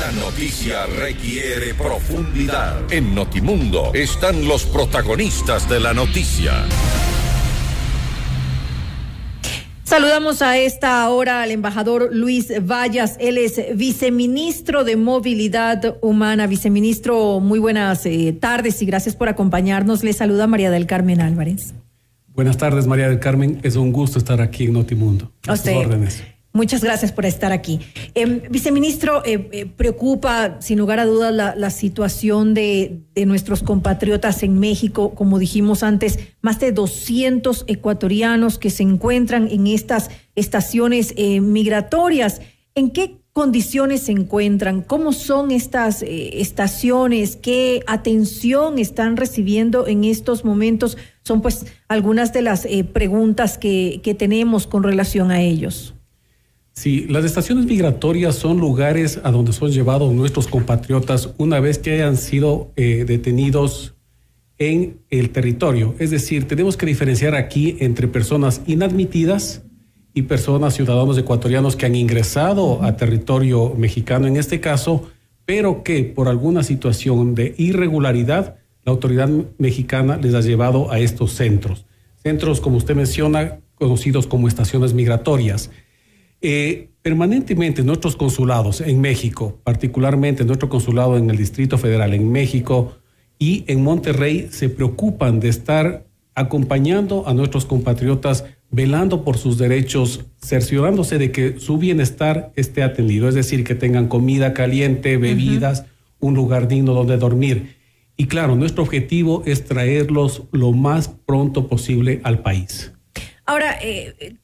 La noticia requiere profundidad. En Notimundo están los protagonistas de la noticia. Saludamos a esta hora al embajador Luis Vallas. Él es viceministro de Movilidad Humana. Viceministro, muy buenas tardes y gracias por acompañarnos. Le saluda María del Carmen Álvarez. Buenas tardes, María del Carmen. Es un gusto estar aquí en Notimundo. A sus órdenes. Muchas gracias por estar aquí. Viceministro, preocupa sin lugar a dudas la situación de nuestros compatriotas en México. Como dijimos antes, más de 200 ecuatorianos que se encuentran en estas estaciones migratorias. ¿En qué condiciones se encuentran? ¿Cómo son estas estaciones? ¿Qué atención están recibiendo en estos momentos? Son pues algunas de las preguntas que tenemos con relación a ellos. Sí, las estaciones migratorias son lugares a donde son llevados nuestros compatriotas una vez que hayan sido detenidos en el territorio. Es decir, tenemos que diferenciar aquí entre personas inadmitidas y personas, ciudadanos ecuatorianos que han ingresado a territorio mexicano en este caso, pero que por alguna situación de irregularidad, la autoridad mexicana les ha llevado a estos centros. Centros, como usted menciona, conocidos como estaciones migratorias. Permanentemente nuestros consulados en México, particularmente nuestro consulado en el Distrito Federal en México y en Monterrey, se preocupan de estar acompañando a nuestros compatriotas, velando por sus derechos, cerciorándose de que su bienestar esté atendido, es decir, que tengan comida caliente, bebidas, un lugar digno donde dormir. Y claro, nuestro objetivo es traerlos lo más pronto posible al país. Ahora,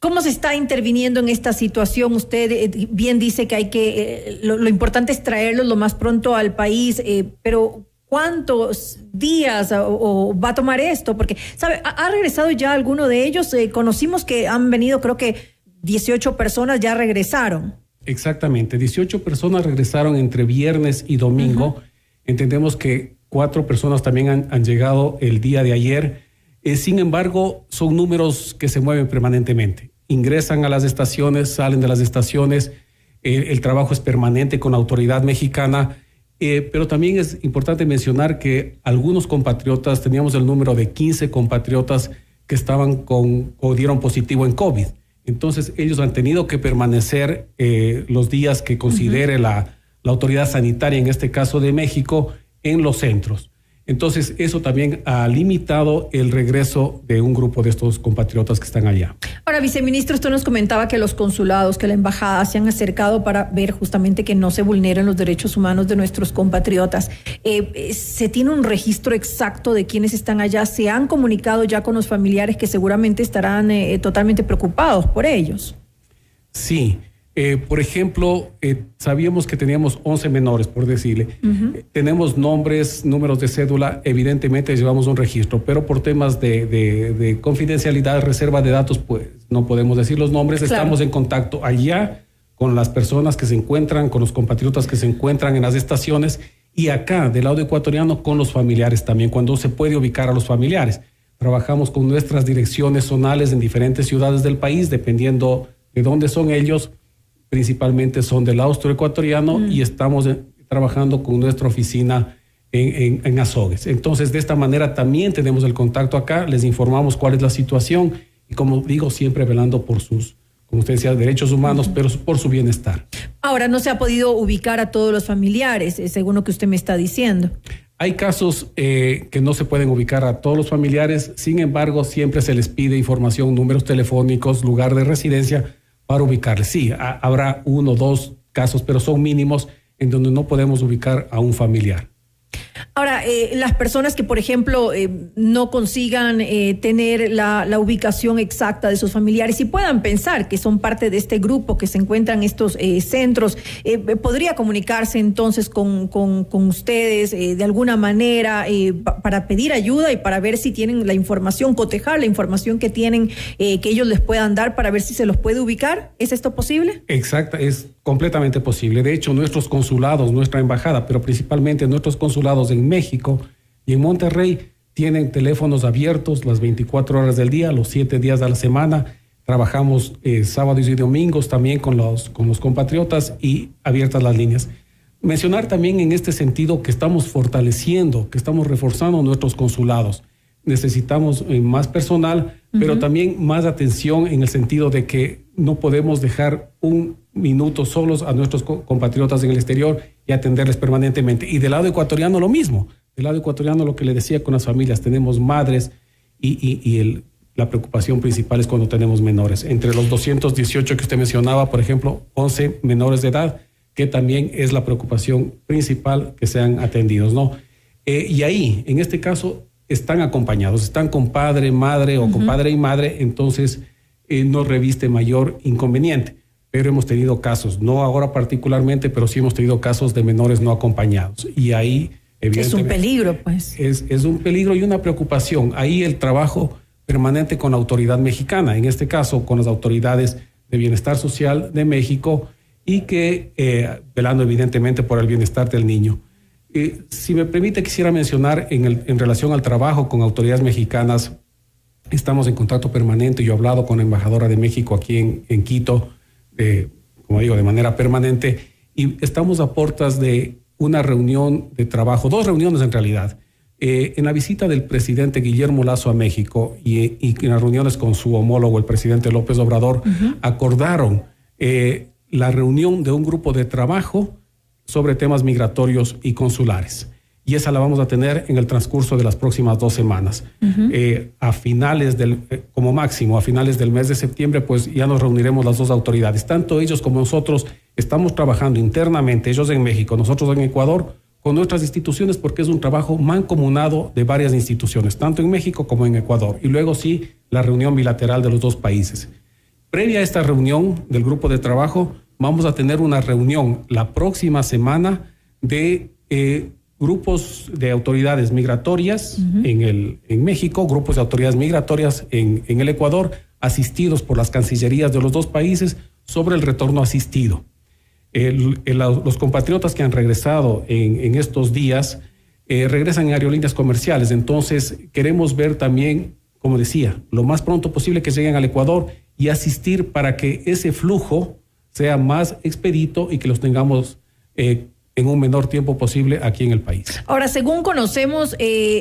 ¿cómo se está interviniendo en esta situación? Usted bien dice que hay que, lo importante es traerlos lo más pronto al país, pero ¿cuántos días o va a tomar esto? Porque, ¿sabe? ¿Ha regresado ya alguno de ellos? Conocimos que han venido, creo que 18 personas ya regresaron. Exactamente, 18 personas regresaron entre viernes y domingo. Entendemos que 4 personas también han llegado el día de ayer. Sin embargo, son números que se mueven permanentemente. Ingresan a las estaciones, salen de las estaciones. El trabajo es permanente con la autoridad mexicana. Pero también es importante mencionar que algunos compatriotas, teníamos el número de 15 compatriotas que estaban o dieron positivo en COVID. Entonces, ellos han tenido que permanecer los días que considere la autoridad sanitaria, en este caso de México, en los centros. Entonces, eso también ha limitado el regreso de un grupo de estos compatriotas que están allá. Ahora, viceministro, usted nos comentaba que los consulados, que la embajada se han acercado para ver justamente que no se vulneren los derechos humanos de nuestros compatriotas. ¿Se tiene un registro exacto de quiénes están allá? ¿Se han comunicado ya con los familiares que seguramente estarán totalmente preocupados por ellos? Sí. Por ejemplo, sabíamos que teníamos 11 menores, por decirle. Tenemos nombres, números de cédula, evidentemente llevamos un registro, pero por temas de confidencialidad, reserva de datos, pues no podemos decir los nombres. Claro. Estamos en contacto allá con las personas que se encuentran, con los compatriotas que se encuentran en las estaciones y acá, del lado ecuatoriano, con los familiares también, cuando se puede ubicar a los familiares. Trabajamos con nuestras direcciones zonales en diferentes ciudades del país, dependiendo de dónde son ellos. Principalmente son del austroecuatoriano y estamos trabajando con nuestra oficina en Azogues. Entonces, de esta manera también tenemos el contacto acá, les informamos cuál es la situación y, como digo, siempre velando por sus, como usted decía, derechos humanos, pero por su bienestar. Ahora, no se ha podido ubicar a todos los familiares, según lo que usted me está diciendo. Hay casos que no se pueden ubicar a todos los familiares, sin embargo, siempre se les pide información, números telefónicos, lugar de residencia, para ubicarles. Sí, habrá 1 o 2 casos, pero son mínimos en donde no podemos ubicar a un familiar. Ahora, las personas que, por ejemplo, no consigan tener la ubicación exacta de sus familiares y puedan pensar que son parte de este grupo que se encuentran en estos centros, ¿podría comunicarse entonces con ustedes de alguna manera para pedir ayuda y para ver si tienen la información, cotejar la información que tienen, que ellos les puedan dar para ver si se los puede ubicar? ¿Es esto posible? Exacto, es completamente posible. De hecho, nuestros consulados, nuestra embajada, pero principalmente nuestros consulados en México y en Monterrey tienen teléfonos abiertos las 24 horas del día, los 7 días de la semana. Trabajamos sábados y domingos también con los compatriotas y abiertas las líneas. Mencionar también en este sentido que estamos fortaleciendo, que estamos reforzando nuestros consulados. Necesitamos más personal, pero también más atención en el sentido de que no podemos dejar un minuto solos a nuestros compatriotas en el exterior y atenderles permanentemente. Y del lado ecuatoriano lo mismo. Del lado ecuatoriano lo que le decía con las familias, tenemos madres y la preocupación principal es cuando tenemos menores. Entre los 218 que usted mencionaba, por ejemplo, 11 menores de edad, que también es la preocupación principal que sean atendidos, ¿no? Y ahí, en este caso, están acompañados, están con padre, madre o con padre y madre, entonces no reviste mayor inconveniente. Pero hemos tenido casos, no ahora particularmente, pero sí hemos tenido casos de menores no acompañados. Y ahí, evidentemente, es un peligro, pues. Es un peligro y una preocupación. Ahí el trabajo permanente con la autoridad mexicana, en este caso con las autoridades de bienestar social de México y que velando evidentemente por el bienestar del niño. Si me permite, quisiera mencionar en relación al trabajo con autoridades mexicanas, estamos en contacto permanente. Yo he hablado con la embajadora de México aquí en Quito, como digo, de manera permanente, y estamos a puertas de una reunión de trabajo, 2 reuniones en realidad. En la visita del presidente Guillermo Lasso a México y en las reuniones con su homólogo, el presidente López Obrador, acordaron la reunión de un grupo de trabajo sobre temas migratorios y consulares. Y esa la vamos a tener en el transcurso de las próximas 2 semanas. A finales como máximo, a finales del mes de septiembre, pues ya nos reuniremos las 2 autoridades. Tanto ellos como nosotros estamos trabajando internamente, ellos en México, nosotros en Ecuador, con nuestras instituciones, porque es un trabajo mancomunado de varias instituciones, tanto en México como en Ecuador. Y luego sí, la reunión bilateral de los 2 países. Previa a esta reunión del grupo de trabajo, vamos a tener una reunión la próxima semana de grupos de autoridades migratorias en México, grupos de autoridades migratorias en el Ecuador, asistidos por las cancillerías de los 2 países sobre el retorno asistido. Los compatriotas que han regresado en estos días regresan en aerolíneas comerciales, entonces queremos ver también, como decía, lo más pronto posible que lleguen al Ecuador y asistir para que ese flujo sea más expedito y que los tengamos en un menor tiempo posible aquí en el país. Ahora, según conocemos,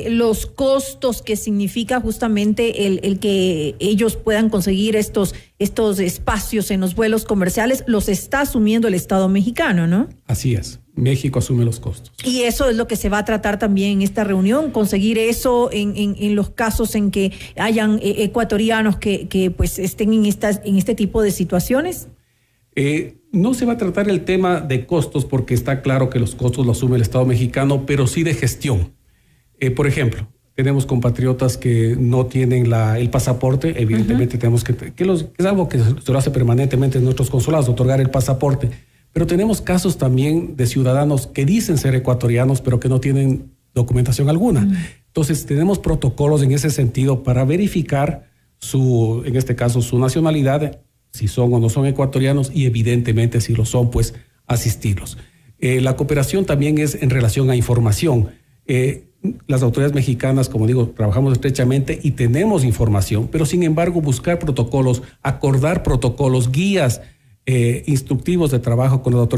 los costos que significa justamente el que ellos puedan conseguir estos espacios en los vuelos comerciales, los está asumiendo el Estado mexicano, ¿no? Así es. México asume los costos. Y eso es lo que se va a tratar también en esta reunión, conseguir eso en los casos en que hayan ecuatorianos que pues estén en este tipo de situaciones. No se va a tratar el tema de costos porque está claro que los costos los asume el Estado mexicano, pero sí de gestión. Por ejemplo, tenemos compatriotas que no tienen el pasaporte, evidentemente tenemos que es algo que se lo hace permanentemente en nuestros consulados, otorgar el pasaporte, pero tenemos casos también de ciudadanos que dicen ser ecuatorianos, pero que no tienen documentación alguna. Entonces, tenemos protocolos en ese sentido para verificar en este caso, su nacionalidad, si son o no son ecuatorianos, y evidentemente si lo son, pues asistirlos. La cooperación también es en relación a información. Las autoridades mexicanas, como digo, trabajamos estrechamente y tenemos información, pero sin embargo buscar protocolos, acordar protocolos, guías instructivos de trabajo con las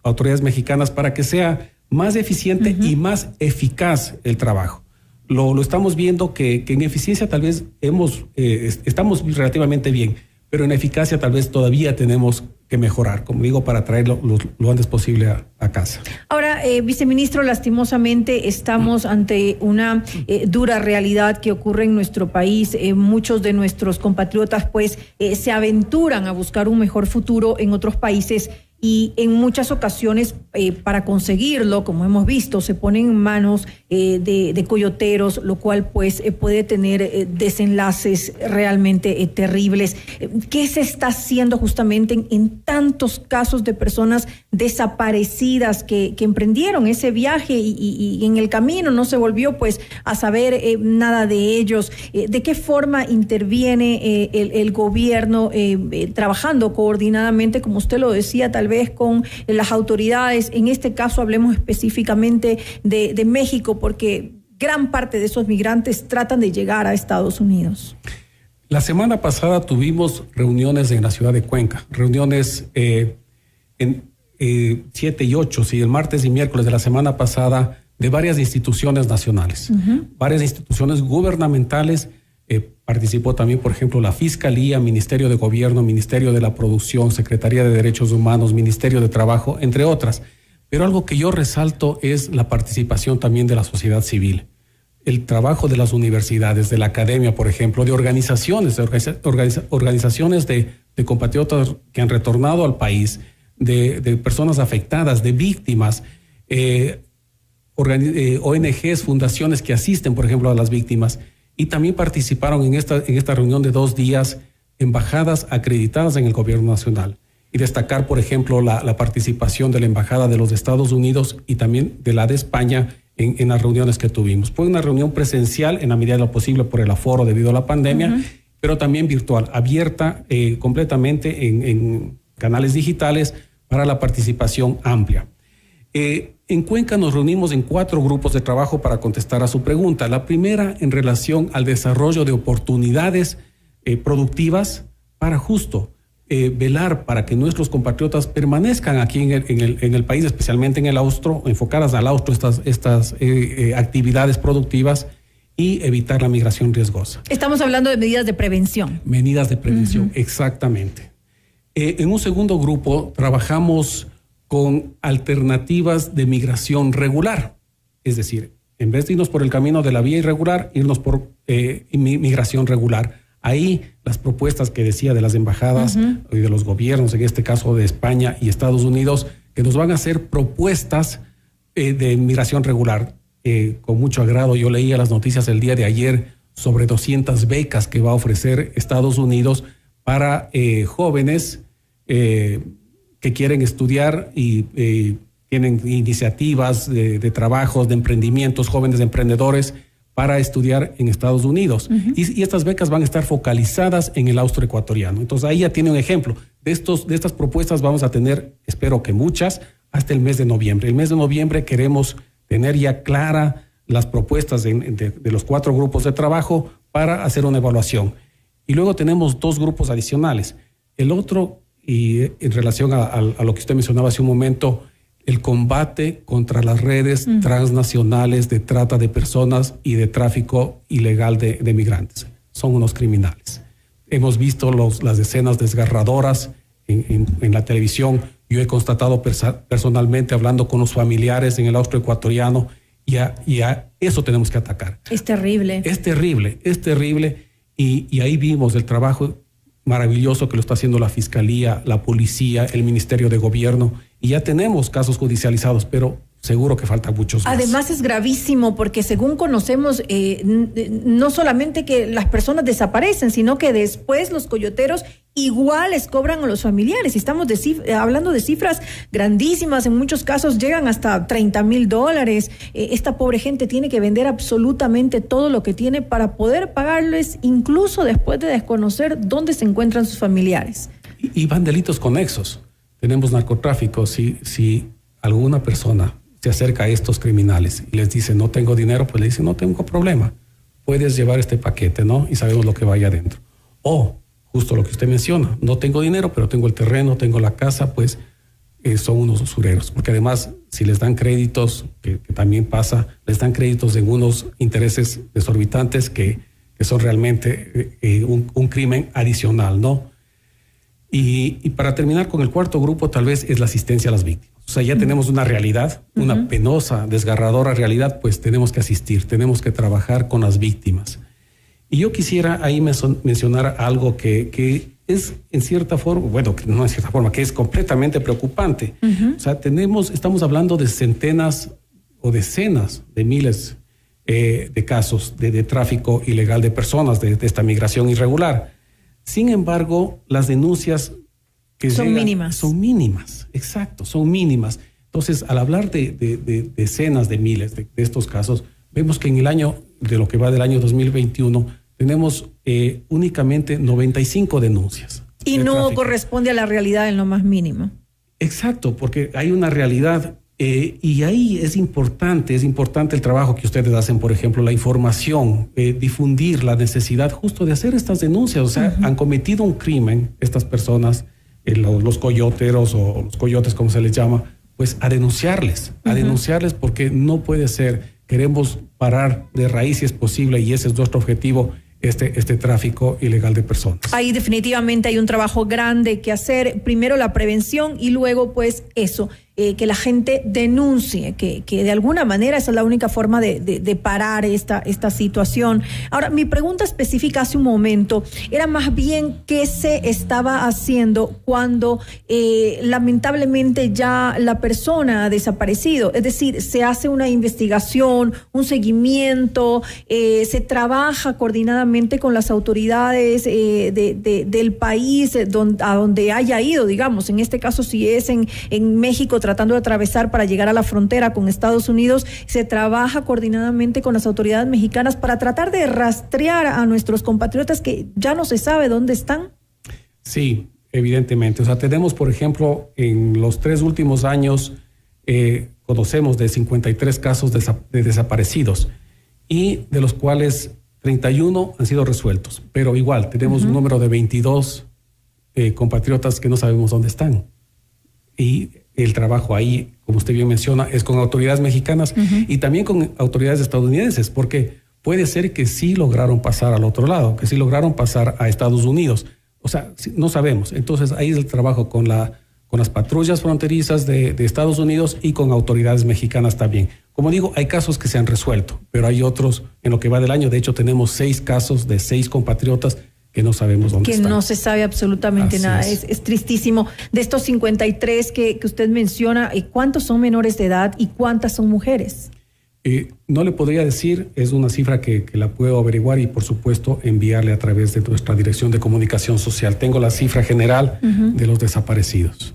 autoridades mexicanas para que sea más eficiente y más eficaz el trabajo. Lo estamos viendo que en eficiencia tal vez estamos relativamente bien, pero en eficacia tal vez todavía tenemos que mejorar, como digo, para traerlo lo antes posible a casa. Ahora, viceministro, lastimosamente estamos ante una dura realidad que ocurre en nuestro país. Muchos de nuestros compatriotas pues se aventuran a buscar un mejor futuro en otros países y en muchas ocasiones para conseguirlo, como hemos visto, se ponen en manos de coyoteros, lo cual pues puede tener desenlaces realmente terribles. ¿Qué se está haciendo justamente en tantos casos de personas desaparecidas que emprendieron ese viaje y en el camino no se volvió pues a saber nada de ellos? ¿De qué forma interviene el gobierno trabajando coordinadamente, como usted lo decía, tal vez con las autoridades? En este caso hablemos específicamente de México, porque gran parte de esos migrantes tratan de llegar a Estados Unidos. La semana pasada tuvimos reuniones en la ciudad de Cuenca, reuniones 7 y 8, sí, el martes y miércoles de la semana pasada, de varias instituciones nacionales, varias instituciones gubernamentales. Participó también, por ejemplo, la Fiscalía, Ministerio de Gobierno, Ministerio de la Producción, Secretaría de Derechos Humanos, Ministerio de Trabajo, entre otras. Pero algo que yo resalto es la participación también de la sociedad civil. El trabajo de las universidades, de la academia, por ejemplo, de organizaciones, organizaciones de compatriotas que han retornado al país, de personas afectadas, de víctimas, ONGs, fundaciones que asisten, por ejemplo, a las víctimas. Y también participaron en esta reunión de 2 días embajadas acreditadas en el gobierno nacional. Y destacar, por ejemplo, la participación de la Embajada de los Estados Unidos y también de la de España en las reuniones que tuvimos. Fue una reunión presencial en la medida de lo posible por el aforo debido a la pandemia, pero también virtual, abierta completamente en canales digitales para la participación amplia. En Cuenca nos reunimos en 4 grupos de trabajo para contestar a su pregunta. La primera en relación al desarrollo de oportunidades productivas para justo velar para que nuestros compatriotas permanezcan aquí en el país, especialmente en el austro, enfocadas al austro estas actividades productivas y evitar la migración riesgosa. Estamos hablando de medidas de prevención. Medidas de prevención, exactamente. En un segundo grupo trabajamos con alternativas de migración regular, es decir, en vez de irnos por el camino de la vía irregular, irnos por migración regular. Ahí las propuestas que decía de las embajadas y de los gobiernos, en este caso de España y Estados Unidos, que nos van a hacer propuestas de migración regular. Con mucho agrado yo leía las noticias el día de ayer sobre 200 becas que va a ofrecer Estados Unidos para jóvenes que quieren estudiar y tienen iniciativas de trabajos, de emprendimientos, jóvenes emprendedores para estudiar en Estados Unidos. Y estas becas van a estar focalizadas en el austro ecuatoriano. Entonces ahí ya tiene un ejemplo. De estas propuestas vamos a tener, espero que muchas, hasta el mes de noviembre. El mes de noviembre queremos tener ya clara las propuestas de los 4 grupos de trabajo para hacer una evaluación. Y luego tenemos 2 grupos adicionales. El otro, y en relación a lo que usted mencionaba hace un momento, el combate contra las redes transnacionales de trata de personas y de tráfico ilegal de migrantes. Son unos criminales. Hemos visto las escenas desgarradoras en la televisión. Yo he constatado personalmente, hablando con los familiares en el austro ecuatoriano, y a eso tenemos que atacar. Es terrible. Es terrible. Y ahí vimos el trabajo maravilloso que lo está haciendo la Fiscalía, la Policía, el Ministerio de Gobierno, y ya tenemos casos judicializados, pero seguro que faltan muchos más. Además es gravísimo porque según conocemos, no solamente que las personas desaparecen, sino que después los coyoteros igual les cobran a los familiares. Estamos hablando de cifras grandísimas, en muchos casos llegan hasta $30,000. Esta pobre gente tiene que vender absolutamente todo lo que tiene para poder pagarles, incluso después de desconocer dónde se encuentran sus familiares. Y van delitos conexos. Tenemos narcotráfico. Si alguna persona se acerca a estos criminales y les dice no tengo dinero, pues le dicen no tengo problema, puedes llevar este paquete, ¿no? Y sabemos lo que vaya adentro. O justo lo que usted menciona, no tengo dinero, pero tengo el terreno, tengo la casa, pues son unos usureros. Porque además, si les dan créditos, que también pasa, les dan créditos en unos intereses desorbitantes que son realmente un crimen adicional, ¿no? Y para terminar con el 4º grupo, tal vez es la asistencia a las víctimas. O sea, ya tenemos una realidad, una penosa, desgarradora realidad, pues tenemos que asistir, tenemos que trabajar con las víctimas. Y yo quisiera ahí mencionar algo que es en cierta forma, bueno, no en cierta forma, que es completamente preocupante. O sea, estamos hablando de centenas o decenas de miles de casos de tráfico ilegal de personas, de esta migración irregular. Sin embargo, las denuncias que son mínimas. Son mínimas, exacto, son mínimas. Entonces, al hablar de decenas de miles de estos casos, vemos que en el año, de lo que va del año 2021, tenemos únicamente 95 denuncias. Y no tráfico. Corresponde a la realidad en lo más mínimo. Exacto, porque hay una realidad y ahí es importante el trabajo que ustedes hacen, por ejemplo, la información, difundir la necesidad justo de hacer estas denuncias. O sea, han cometido un crimen estas personas, los coyoteros o los coyotes, como se les llama, pues a denunciarles porque no puede ser. Queremos parar de raíz si es posible y ese es nuestro objetivo, este tráfico ilegal de personas. Ahí definitivamente hay un trabajo grande que hacer. Primero la prevención y luego pues eso, que la gente denuncie, que de alguna manera esa es la única forma de parar esta situación. Ahora, mi pregunta específica hace un momento era más bien qué se estaba haciendo cuando lamentablemente ya la persona ha desaparecido. Es decir, se hace una investigación, un seguimiento, se trabaja coordinadamente con las autoridades del país a donde haya ido, digamos. En este caso, si es en México, tratando de atravesar para llegar a la frontera con Estados Unidos, se trabaja coordinadamente con las autoridades mexicanas para tratar de rastrear a nuestros compatriotas que ya no se sabe dónde están. Sí, evidentemente. O sea, tenemos, por ejemplo, en los 3 últimos años, conocemos de 53 casos de desaparecidos y de los cuales 31 han sido resueltos, pero igual tenemos un número de 22 compatriotas que no sabemos dónde están. Y el trabajo ahí, como usted bien menciona, es con autoridades mexicanas y también con autoridades estadounidenses, porque puede ser que sí lograron pasar al otro lado, que sí lograron pasar a Estados Unidos. O sea, no sabemos. Entonces ahí es el trabajo con las patrullas fronterizas de Estados Unidos y con autoridades mexicanas también. Como digo, hay casos que se han resuelto, pero hay otros en lo que va del año. De hecho, tenemos 6 casos de 6 compatriotas que no sabemos dónde están. Que no se sabe absolutamente nada. Es tristísimo. De estos 53 que usted menciona, ¿cuántos son menores de edad y cuántas son mujeres? No le podría decir, es una cifra que la puedo averiguar y por supuesto enviarle a través de nuestra Dirección de Comunicación Social. Tengo la cifra general de los desaparecidos.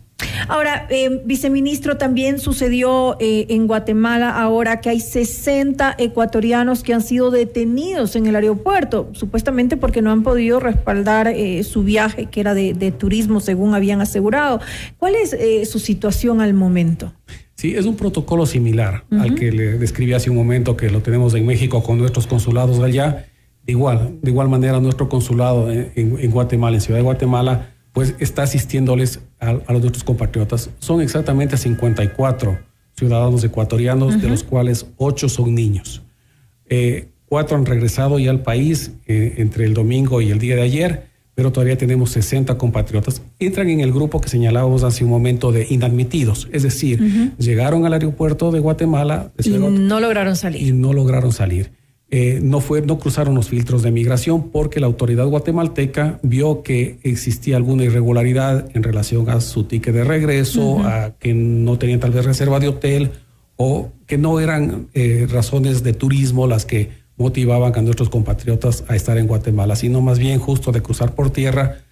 Ahora, viceministro, también sucedió en Guatemala ahora que hay 60 ecuatorianos que han sido detenidos en el aeropuerto, supuestamente porque no han podido respaldar su viaje, que era de turismo, según habían asegurado. ¿Cuál es su situación al momento? Sí, es un protocolo similar al que le describí hace un momento, que lo tenemos en México con nuestros consulados allá. De igual manera, nuestro consulado en Guatemala, en Ciudad de Guatemala, pues está asistiéndoles a los nuestros compatriotas. Son exactamente 54 ciudadanos ecuatorianos, de los cuales 8 son niños. 4 han regresado ya al país entre el domingo y el día de ayer, pero todavía tenemos 60 compatriotas. Entran en el grupo que señalábamos hace un momento de inadmitidos, es decir, llegaron al aeropuerto de Guatemala y no lograron salir. No cruzaron los filtros de migración porque la autoridad guatemalteca vio que existía alguna irregularidad en relación a su ticket de regreso, a que no tenían tal vez reserva de hotel o que no eran razones de turismo las que motivaban a nuestros compatriotas a estar en Guatemala, sino más bien justo de cruzar por tierra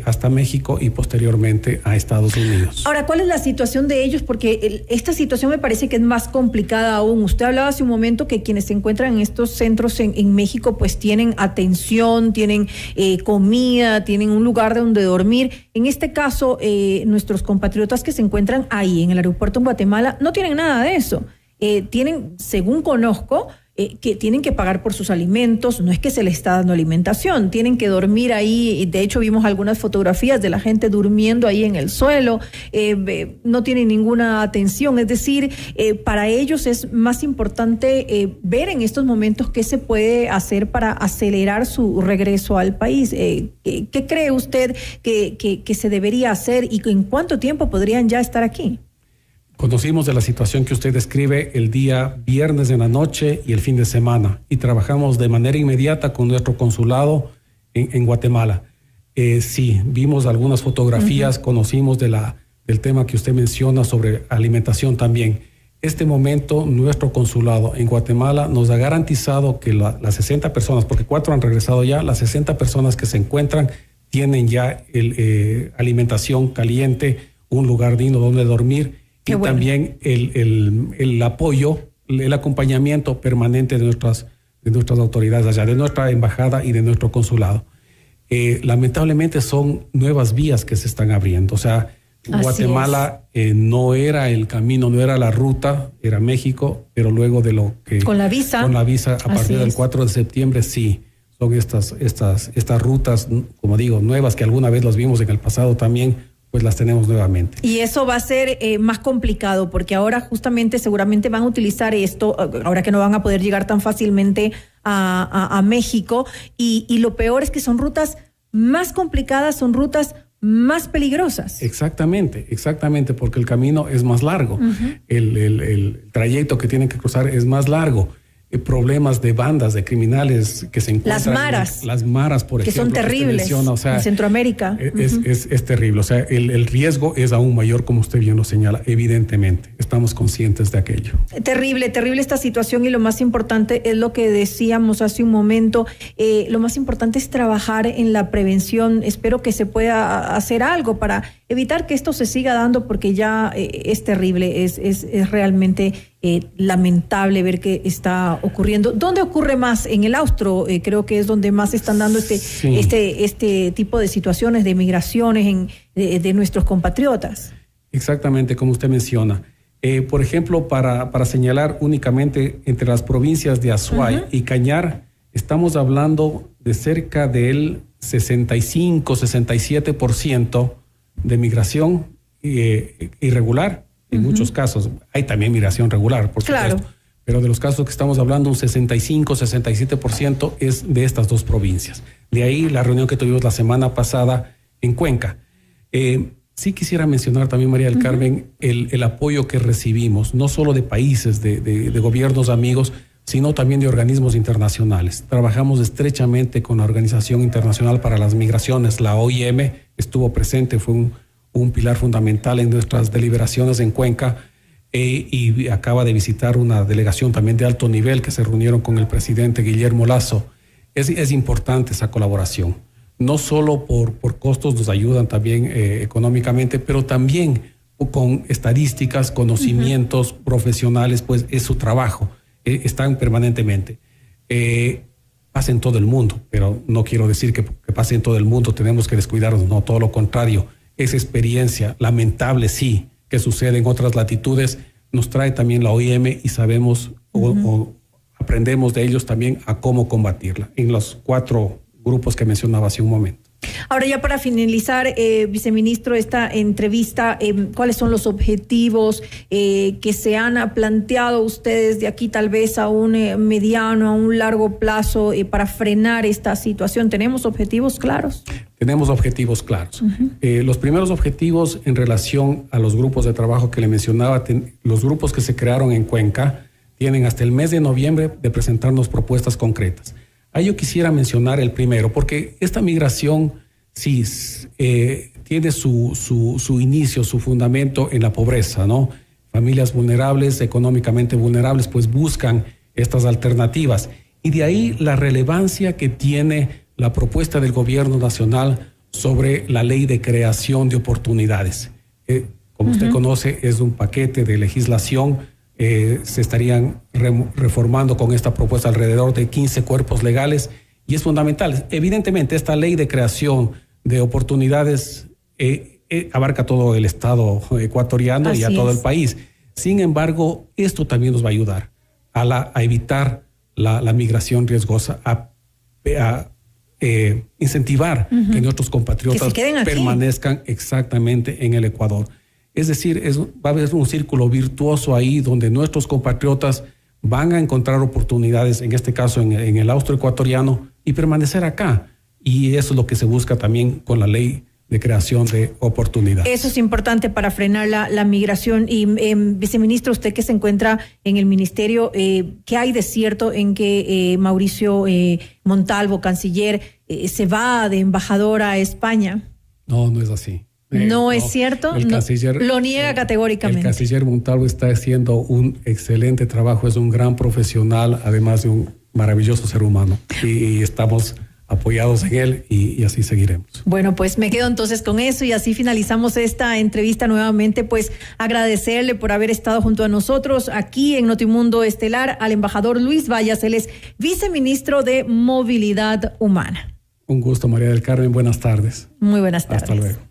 hasta México y posteriormente a Estados Unidos. Ahora, ¿cuál es la situación de ellos? Porque esta situación me parece que es más complicada aún. Usted hablaba hace un momento que quienes se encuentran en estos centros en México pues tienen atención, tienen comida, tienen un lugar donde dormir. En este caso, nuestros compatriotas que se encuentran ahí en el aeropuerto en Guatemala no tienen nada de eso. Tienen, según conozco, que tienen que pagar por sus alimentos, no es que se les está dando alimentación, tienen que dormir ahí, de hecho vimos algunas fotografías de la gente durmiendo ahí en el suelo, no tienen ninguna atención, es decir, para ellos es más importante ver en estos momentos qué se puede hacer para acelerar su regreso al país. ¿Qué cree usted que se debería hacer y en cuánto tiempo podrían ya estar aquí? Conocimos de la situación que usted describe el día viernes en la noche y el fin de semana y trabajamos de manera inmediata con nuestro consulado en Guatemala. Sí, vimos algunas fotografías, conocimos del tema que usted menciona sobre alimentación también. Este momento, nuestro consulado en Guatemala nos ha garantizado que las 60 personas, porque 4 han regresado ya, las 60 personas que se encuentran tienen ya alimentación caliente, un lugar digno donde dormir. Y también el apoyo, el acompañamiento permanente de nuestras autoridades allá, de nuestra embajada y de nuestro consulado. Lamentablemente son nuevas vías que se están abriendo. O sea, Guatemala no era el camino, no era la ruta, era México, pero luego de lo que... Con la visa a partir del 4 de septiembre, sí. Son estas rutas, como digo, nuevas que alguna vez las vimos en el pasado también, pues las tenemos nuevamente. Y eso va a ser más complicado, porque ahora justamente seguramente van a utilizar esto, ahora que no van a poder llegar tan fácilmente a México, y lo peor es que son rutas más complicadas, son rutas más peligrosas. Exactamente, porque el camino es más largo, el trayecto que tienen que cruzar es más largo. Problemas de bandas, de criminales que se encuentran. Las maras, por ejemplo. Que son terribles, o sea, en Centroamérica. Es terrible, o sea, el riesgo es aún mayor, como usted bien lo señala, evidentemente. Estamos conscientes de aquello. Terrible esta situación, y lo más importante es lo que decíamos hace un momento, lo más importante es trabajar en la prevención. Espero que se pueda hacer algo para evitar que esto se siga dando, porque ya es terrible, es realmente lamentable ver que está ocurriendo. ¿Dónde ocurre más? En el Austro, creo que es donde más están dando este tipo de situaciones, de migraciones de nuestros compatriotas. Exactamente, como usted menciona. Por ejemplo, para señalar únicamente entre las provincias de Azuay y Cañar, estamos hablando de cerca del 65-67% de migración irregular. En muchos casos hay también migración regular, por supuesto, pero de los casos que estamos hablando, un 65-67% es de estas dos provincias. De ahí la reunión que tuvimos la semana pasada en Cuenca. Sí quisiera mencionar también, María del Carmen, el apoyo que recibimos, no solo de países, de gobiernos amigos, sino también de organismos internacionales. Trabajamos estrechamente con la Organización Internacional para las Migraciones, la OIM, estuvo presente, fue un pilar fundamental en nuestras deliberaciones en Cuenca, y acaba de visitar una delegación también de alto nivel que se reunieron con el presidente Guillermo Lasso. Es importante esa colaboración. No solo por costos nos ayudan también económicamente, pero también con estadísticas, conocimientos profesionales, pues es su trabajo. Están permanentemente. Pasa en todo el mundo, pero no quiero decir que pase en todo el mundo, tenemos que descuidarnos, no, todo lo contrario. Esa experiencia lamentable, sí, que sucede en otras latitudes, nos trae también la OIM y sabemos o aprendemos de ellos también a cómo combatirla en los 4 grupos que mencionaba hace un momento. Ahora, ya para finalizar, viceministro, esta entrevista, ¿cuáles son los objetivos que se han planteado ustedes de aquí tal vez a un mediano, a un largo plazo para frenar esta situación? ¿Tenemos objetivos claros? Tenemos objetivos claros. Los primeros objetivos en relación a los grupos de trabajo que le mencionaba, los grupos que se crearon en Cuenca tienen hasta el mes de noviembre de presentarnos propuestas concretas. Ahí yo quisiera mencionar el primero, porque esta migración sí tiene su inicio, su fundamento en la pobreza, ¿no? Familias vulnerables, económicamente vulnerables, pues buscan estas alternativas. Y de ahí la relevancia que tiene la propuesta del gobierno nacional sobre la ley de creación de oportunidades. Como usted conoce, es un paquete de legislación. Se estarían reformando con esta propuesta alrededor de 15 cuerpos legales, y es fundamental. Evidentemente, esta ley de creación de oportunidades abarca todo el Estado ecuatoriano y a todo el país. Sin embargo, esto también nos va a ayudar a evitar la migración riesgosa, a incentivar que nuestros compatriotas permanezcan exactamente en el Ecuador. Es decir, va a haber un círculo virtuoso ahí donde nuestros compatriotas van a encontrar oportunidades, en este caso en el austroecuatoriano, y permanecer acá. Y eso es lo que se busca también con la ley de creación de oportunidades. Eso es importante para frenar la migración. Y viceministro, usted que se encuentra en el ministerio, ¿qué hay de cierto en que Mauricio Montalvo, canciller, se va de embajador a España? No es así. No es cierto, el canciller, lo niega categóricamente. El canciller Montalvo está haciendo un excelente trabajo, es un gran profesional, además de un maravilloso ser humano, y estamos apoyados en él y así seguiremos. Bueno, pues me quedo entonces con eso y así finalizamos esta entrevista nuevamente, pues agradecerle por haber estado junto a nosotros aquí en Notimundo Estelar al embajador Luis Vallas, él es viceministro de Movilidad Humana. Un gusto, María del Carmen, buenas tardes. Muy buenas tardes. Hasta luego.